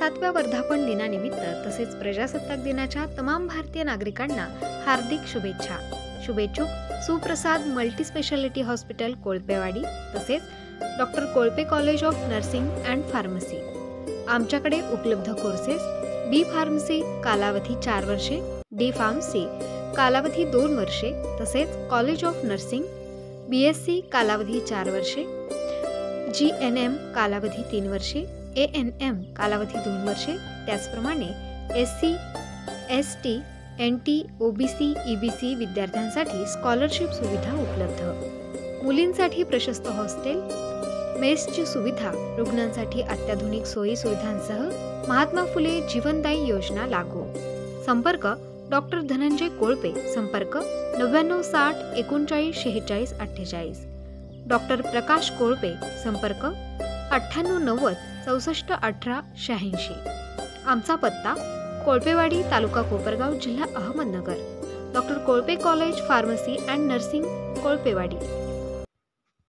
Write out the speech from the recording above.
7व्या वर्धापन दिनानिमित्त तसेच प्रजासत्ताक दिनाच्या तमाम भारतीय नागरिकांना हार्दिक शुभेच्छा. शुभेच्छुक Suprasad multi speciality hospital Kolpewadi तसेच doctor Kolpe college of nursing and pharmacy. आमच्याकडे उपलब्ध कोर्सेस बी फार्मसी कालावधी 4 वर्षे, डी फार्मसी कालावधी 2 वर्षे तसेच कॉलेज ऑफ नर्सिंग BSc कालावधी 4 वर्षे, GNM कालावधी 3 वर्षे, ANM कालावधी 2 वर्षे. त्याचप्रमाणे SC, ST, NT, OBC, EBC विद्यार्थ्यांसाठी स्कॉलरशिप सुविधा उपलब्ध. मुलींसाठी प्रशस्त हॉस्टेल, मेसची सुविधा, रुग्णांसाठी अत्याधुनिक सोयी सुविधांसह महात्मा फुले जीवनदायी योजना लागू. संपर्क डॉक्टर धनंजय कोळपे. संपर्क 99 60 39 46 48. डॉक्टर प्रकाश कोळपे. संपर्क 98 90 64 18 86. आमचा पत्ता कोळपेवाडी, तालुका कोपरगाव, जिल्हा Ahmednagar. Doctor Kolpe college pharmacy and nursing Kolpewadi.